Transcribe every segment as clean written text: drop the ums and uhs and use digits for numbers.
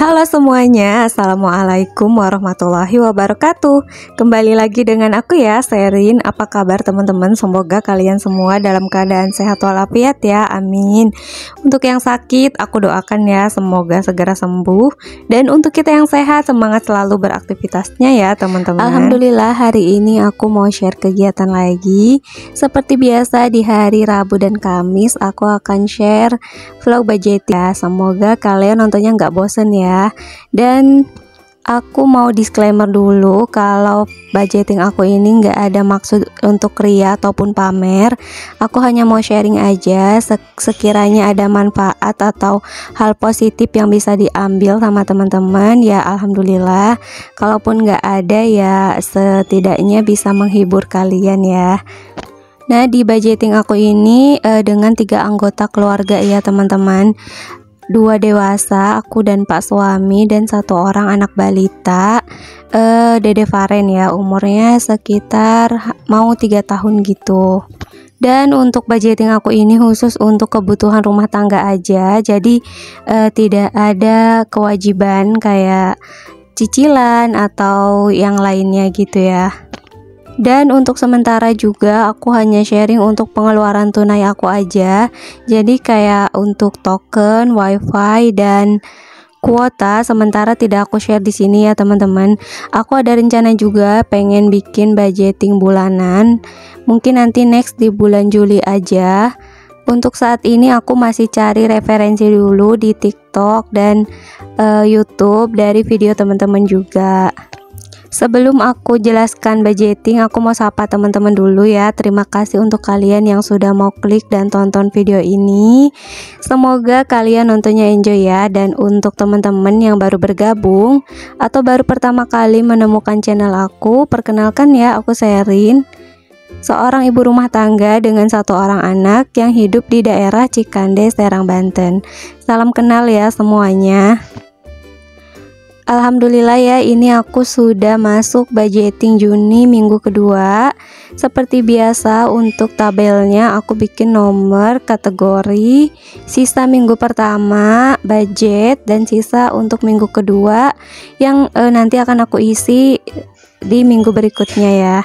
Halo semuanya, Assalamualaikum warahmatullahi wabarakatuh. Kembali lagi dengan aku ya, Sherin. Apa kabar teman-teman? Semoga kalian semua dalam keadaan sehat walafiat ya, amin. Untuk yang sakit, aku doakan ya, semoga segera sembuh. Dan untuk kita yang sehat, semangat selalu beraktivitasnya ya teman-teman. Alhamdulillah, hari ini aku mau share kegiatan lagi. Seperti biasa di hari Rabu dan Kamis, aku akan share vlog budget ya. Semoga kalian nontonnya nggak bosen ya. Dan aku mau disclaimer dulu kalau budgeting aku ini nggak ada maksud untuk ria ataupun pamer. Aku hanya mau sharing aja, sekiranya ada manfaat atau hal positif yang bisa diambil sama teman-teman ya alhamdulillah. Kalaupun nggak ada ya setidaknya bisa menghibur kalian ya. Nah, di budgeting aku ini dengan 3 anggota keluarga ya teman-teman. 2 dewasa, aku dan pak suami, dan 1 orang anak balita, Dede Faren ya, umurnya sekitar mau 3 tahun gitu. Dan untuk budgeting aku ini khusus untuk kebutuhan rumah tangga aja, jadi tidak ada kewajiban kayak cicilan atau yang lainnya gitu ya. Dan untuk sementara juga aku hanya sharing untuk pengeluaran tunai aku aja. Jadi kayak untuk token, wifi dan kuota sementara tidak aku share di sini ya teman-teman. Aku ada rencana juga pengen bikin budgeting bulanan. Mungkin nanti next di bulan Juli aja. Untuk saat ini aku masih cari referensi dulu di TikTok dan YouTube dari video teman-teman juga. Sebelum aku jelaskan budgeting, aku mau sapa teman-teman dulu ya. Terima kasih untuk kalian yang sudah mau klik dan tonton video ini. Semoga kalian nontonnya enjoy ya. Dan untuk teman-teman yang baru bergabung atau baru pertama kali menemukan channel aku, perkenalkan ya, aku Sherin, seorang ibu rumah tangga dengan 1 orang anak yang hidup di daerah Cikande, Serang, Banten. Salam kenal ya semuanya. Alhamdulillah ya, ini aku sudah masuk budgeting Juni minggu kedua. Seperti biasa untuk tabelnya aku bikin nomor, kategori, sisa minggu pertama, budget, dan sisa untuk minggu kedua yang nanti akan aku isi di minggu berikutnya ya.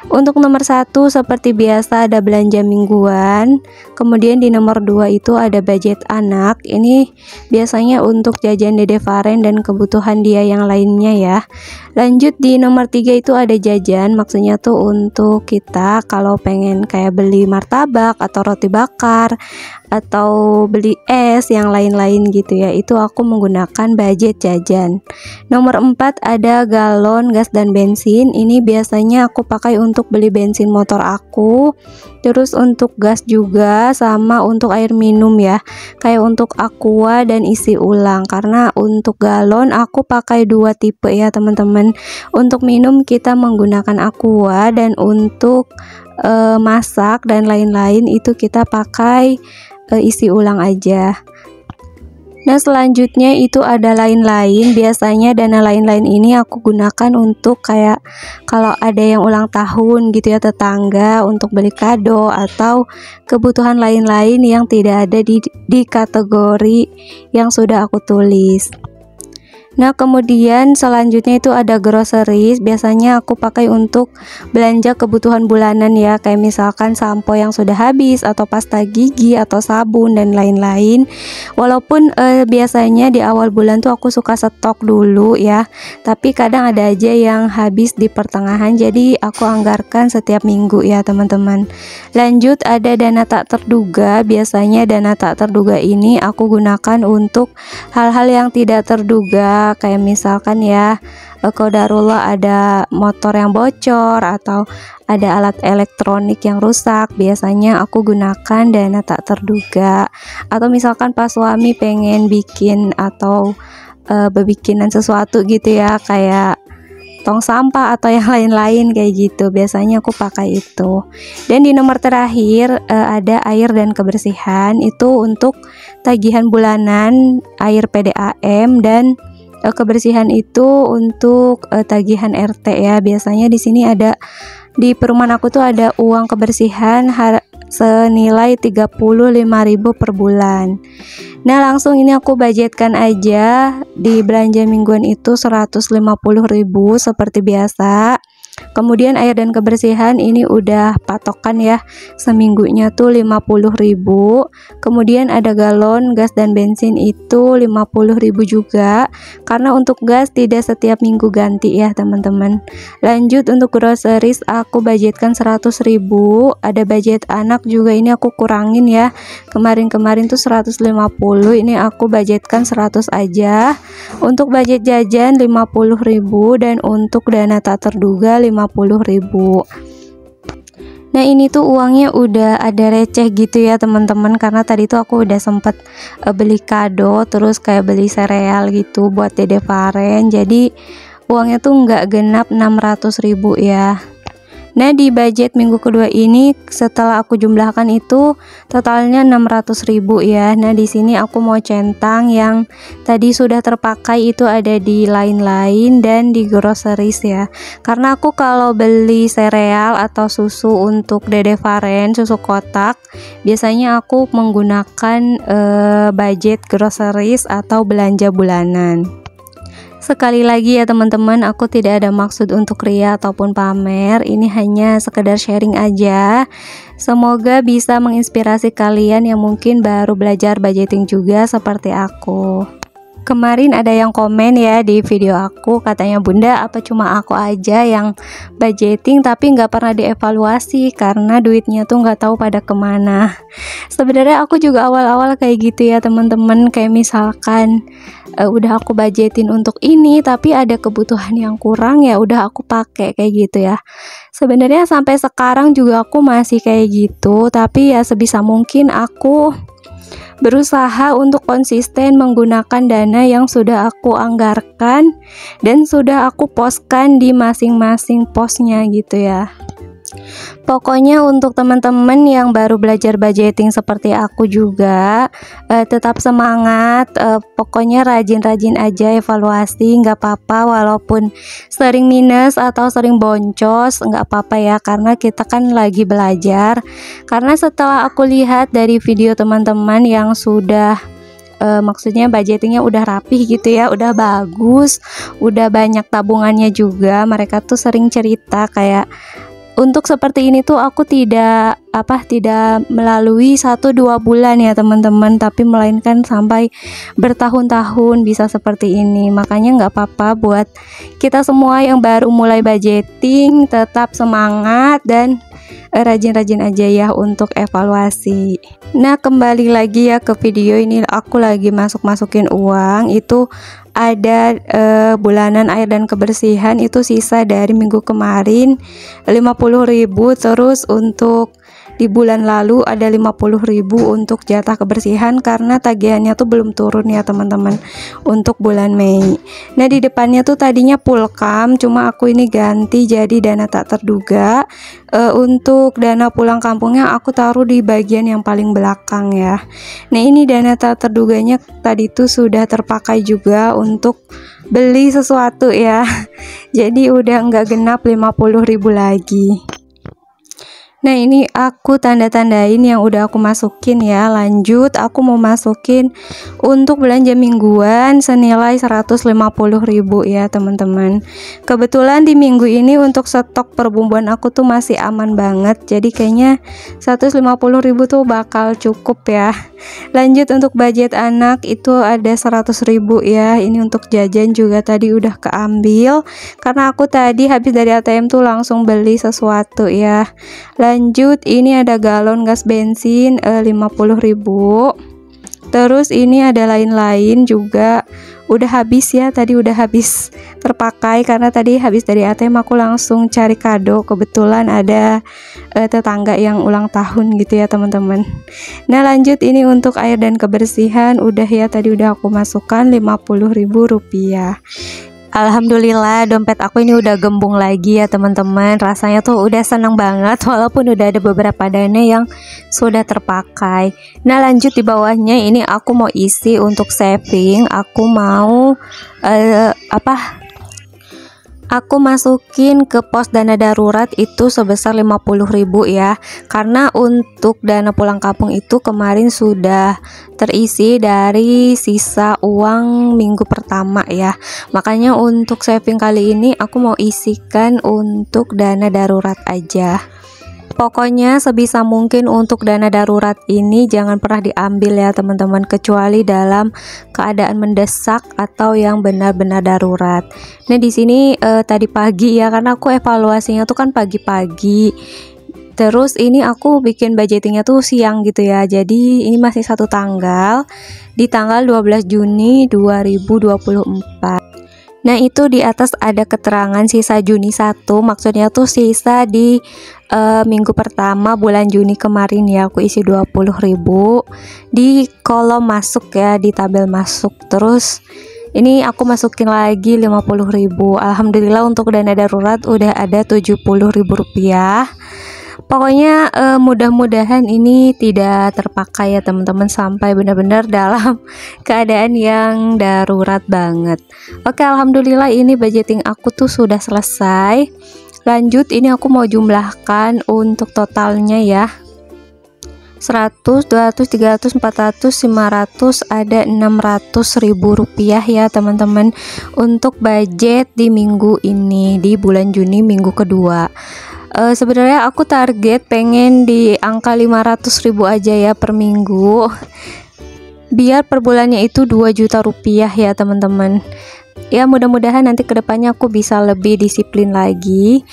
Untuk nomor 1 seperti biasa ada belanja mingguan. Kemudian di nomor 2 itu ada budget anak. Ini biasanya untuk jajan Dede Faren dan kebutuhan dia yang lainnya ya. Lanjut di nomor 3 itu ada jajan. Maksudnya tuh untuk kita kalau pengen kayak beli martabak atau roti bakar atau beli es yang lain-lain gitu ya, itu aku menggunakan budget jajan. Nomor 4 ada galon gas dan bensin. Ini biasanya aku pakai untuk beli bensin motor aku. Terus untuk gas juga, sama untuk air minum ya, kayak untuk aqua dan isi ulang. Karena untuk galon aku pakai 2 tipe ya teman-teman. Untuk minum kita menggunakan aqua, dan untuk masak dan lain-lain itu kita pakai isi ulang aja. Nah selanjutnya itu ada lain-lain. Biasanya dana lain-lain ini aku gunakan untuk kayak kalau ada yang ulang tahun gitu ya, tetangga, untuk beli kado atau kebutuhan lain-lain yang tidak ada di kategori yang sudah aku tulis. Nah kemudian selanjutnya itu ada groceries. Biasanya aku pakai untuk belanja kebutuhan bulanan ya, kayak misalkan sampo yang sudah habis atau pasta gigi atau sabun dan lain-lain. Walaupun biasanya di awal bulan tuh aku suka stok dulu ya, tapi kadang ada aja yang habis di pertengahan, jadi aku anggarkan setiap minggu ya teman-teman. Lanjut ada dana tak terduga. Biasanya dana tak terduga ini aku gunakan untuk hal-hal yang tidak terduga, kayak misalkan ya qadarullah ada motor yang bocor atau ada alat elektronik yang rusak. Biasanya aku gunakan dana tak terduga. Atau misalkan pas suami pengen bikin atau bebikinan sesuatu gitu ya, kayak tong sampah atau yang lain-lain kayak gitu, biasanya aku pakai itu. Dan di nomor terakhir ada air dan kebersihan. Itu untuk tagihan bulanan air PDAM, dan kebersihan itu untuk tagihan RT ya. Biasanya di sini ada, di perumahan aku tuh ada uang kebersihan senilai 35.000 per bulan. Nah, langsung ini aku budgetkan aja di belanja mingguan itu 150.000 seperti biasa. Kemudian air dan kebersihan ini udah patokan ya, seminggunya tuh 50.000. Kemudian ada galon gas dan bensin itu 50.000 juga, karena untuk gas tidak setiap minggu ganti ya teman-teman. Lanjut untuk groceries aku budgetkan 100.000. Ada budget anak juga, ini aku kurangin ya, kemarin tuh 150, ini aku budgetkan 100 aja. Untuk budget jajan 50.000 dan untuk dana tak terduga 50.000. Nah, ini tuh uangnya udah ada receh gitu ya teman-teman, karena tadi tuh aku udah sempet beli kado, terus kayak beli sereal gitu buat Dede Faren, jadi uangnya tuh nggak genap 600.000 ya. Nah, di budget minggu kedua ini setelah aku jumlahkan itu totalnya 600.000 ya. Nah, di sini aku mau centang yang tadi sudah terpakai itu ada di lain-lain dan di groceries ya. Karena aku kalau beli sereal atau susu untuk Dede Faren, susu kotak, biasanya aku menggunakan budget groceries atau belanja bulanan. Sekali lagi ya teman-teman, aku tidak ada maksud untuk ria ataupun pamer, ini hanya sekedar sharing aja. Semoga bisa menginspirasi kalian yang mungkin baru belajar budgeting juga seperti aku. Kemarin ada yang komen ya di video aku, katanya Bunda apa cuma aku aja yang budgeting tapi nggak pernah dievaluasi karena duitnya tuh nggak tahu pada kemana. Sebenarnya aku juga awal-awal kayak gitu ya teman-teman, kayak misalkan udah aku budgetin untuk ini tapi ada kebutuhan yang kurang, ya udah aku pakai kayak gitu ya. Sebenarnya sampai sekarang juga aku masih kayak gitu, tapi ya sebisa mungkin aku berusaha untuk konsisten menggunakan dana yang sudah aku anggarkan dan sudah aku poskan di masing-masing posnya gitu ya. Pokoknya untuk teman-teman yang baru belajar budgeting seperti aku juga, tetap semangat, pokoknya rajin-rajin aja evaluasi, nggak apa-apa walaupun sering minus atau sering boncos, nggak apa-apa ya, karena kita kan lagi belajar. Karena setelah aku lihat dari video teman-teman yang sudah maksudnya budgetingnya udah rapih gitu ya, udah bagus, udah banyak tabungannya juga, mereka tuh sering cerita kayak untuk seperti ini tuh aku tidak melalui 1-2 bulan ya teman-teman, tapi melainkan sampai bertahun-tahun bisa seperti ini. Makanya nggak apa-apa buat kita semua yang baru mulai budgeting, tetap semangat dan rajin-rajin aja ya untuk evaluasi. Nah, kembali lagi ya ke video ini, aku lagi masukin uang, itu ada bulanan air dan kebersihan itu sisa dari minggu kemarin 50.000, terus untuk di bulan lalu ada 50.000 untuk jatah kebersihan karena tagihannya tuh belum turun ya teman-teman untuk bulan Mei. Nah, di depannya tuh tadinya pulkam, cuma aku ini ganti jadi dana tak terduga. Untuk dana pulang kampungnya aku taruh di bagian yang paling belakang ya. Nah, ini dana tak terduganya tadi tuh sudah terpakai juga untuk beli sesuatu ya. Jadi udah nggak genap 50.000 lagi. Nah, ini aku tanda-tandain yang udah aku masukin ya. Lanjut aku mau masukin untuk belanja mingguan senilai 150.000 ya teman-teman. Kebetulan di minggu ini untuk stok perbumbuan aku tuh masih aman banget, jadi kayaknya 150.000 tuh bakal cukup ya. Lanjut untuk budget anak itu ada 100.000 ya. Ini untuk jajan juga tadi udah keambil karena aku tadi habis dari ATM tuh langsung beli sesuatu ya. Lanjut ini ada galon gas bensin 50.000. Terus ini ada lain-lain juga udah habis ya, tadi udah habis terpakai karena tadi habis dari ATM aku langsung cari kado, kebetulan ada tetangga yang ulang tahun gitu ya teman-teman. Nah, lanjut ini untuk air dan kebersihan udah ya, tadi udah aku masukkan 50.000 rupiah. Alhamdulillah dompet aku ini udah gembung lagi ya teman-teman. Rasanya tuh udah seneng banget walaupun udah ada beberapa dana yang sudah terpakai. Nah, lanjut di bawahnya ini aku mau isi untuk saving. Aku mau aku masukin ke pos dana darurat itu sebesar 50.000 ya, karena untuk dana pulang kampung itu kemarin sudah terisi dari sisa uang minggu pertama ya, makanya untuk saving kali ini aku mau isikan untuk dana darurat aja. Pokoknya sebisa mungkin untuk dana darurat ini jangan pernah diambil ya teman-teman, kecuali dalam keadaan mendesak atau yang benar-benar darurat. Nah di sini tadi pagi ya, karena aku evaluasinya tuh kan pagi-pagi. Terus ini aku bikin budgetingnya tuh siang gitu ya. Jadi ini masih satu tanggal, di tanggal 12 Juni 2024. Nah itu di atas ada keterangan sisa Juni 1, maksudnya tuh sisa di minggu pertama bulan Juni kemarin ya, aku isi 20.000 di kolom masuk ya, di tabel masuk. Terus ini aku masukin lagi 50.000. Alhamdulillah untuk dana darurat udah ada 70.000 rupiah. Pokoknya mudah-mudahan ini tidak terpakai ya teman-teman, sampai benar-benar dalam keadaan yang darurat banget. Oke, alhamdulillah ini budgeting aku tuh sudah selesai. Lanjut, ini aku mau jumlahkan untuk totalnya ya. 100, 200, 300, 400, 500, ada 600.000 rupiah ya teman-teman untuk budget di minggu ini, di bulan Juni minggu kedua. Sebenarnya aku target pengen di angka 500.000 aja ya per minggu, biar per bulannya itu 2 juta rupiah ya teman-teman. Ya mudah-mudahan nanti kedepannya aku bisa lebih disiplin lagi.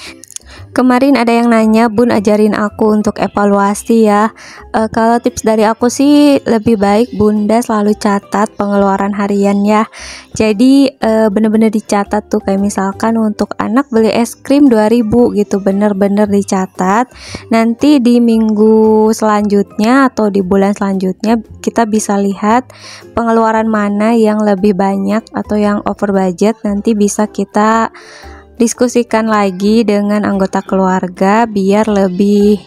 Kemarin ada yang nanya, Bun ajarin aku untuk evaluasi ya. Kalau tips dari aku sih lebih baik Bunda selalu catat pengeluaran harian ya. Jadi bener-bener dicatat tuh, kayak misalkan untuk anak beli es krim 2.000 gitu, bener-bener dicatat. Nanti di minggu selanjutnya atau di bulan selanjutnya kita bisa lihat pengeluaran mana yang lebih banyak atau yang over budget, nanti bisa kita diskusikan lagi dengan anggota keluarga biar lebih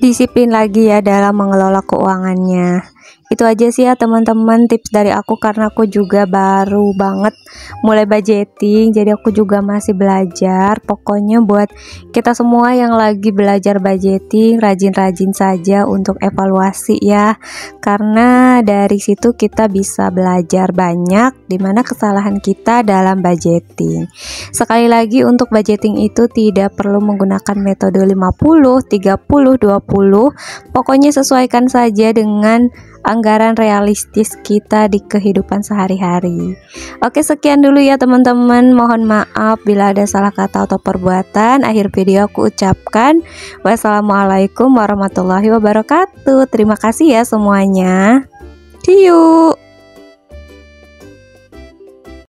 disiplin lagi ya dalam mengelola keuangannya. Itu aja sih ya teman-teman tips dari aku, karena aku juga baru banget mulai budgeting, jadi aku juga masih belajar. Pokoknya buat kita semua yang lagi belajar budgeting, rajin-rajin saja untuk evaluasi ya, karena dari situ kita bisa belajar banyak dimana kesalahan kita dalam budgeting. Sekali lagi, untuk budgeting itu tidak perlu menggunakan metode 50, 30, 20, pokoknya sesuaikan saja dengan anggaran realistis kita di kehidupan sehari-hari. Oke, sekian dulu ya teman-teman, mohon maaf bila ada salah kata atau perbuatan. Akhir video aku ucapkan wassalamualaikum warahmatullahi wabarakatuh. Terima kasih ya semuanya. See you.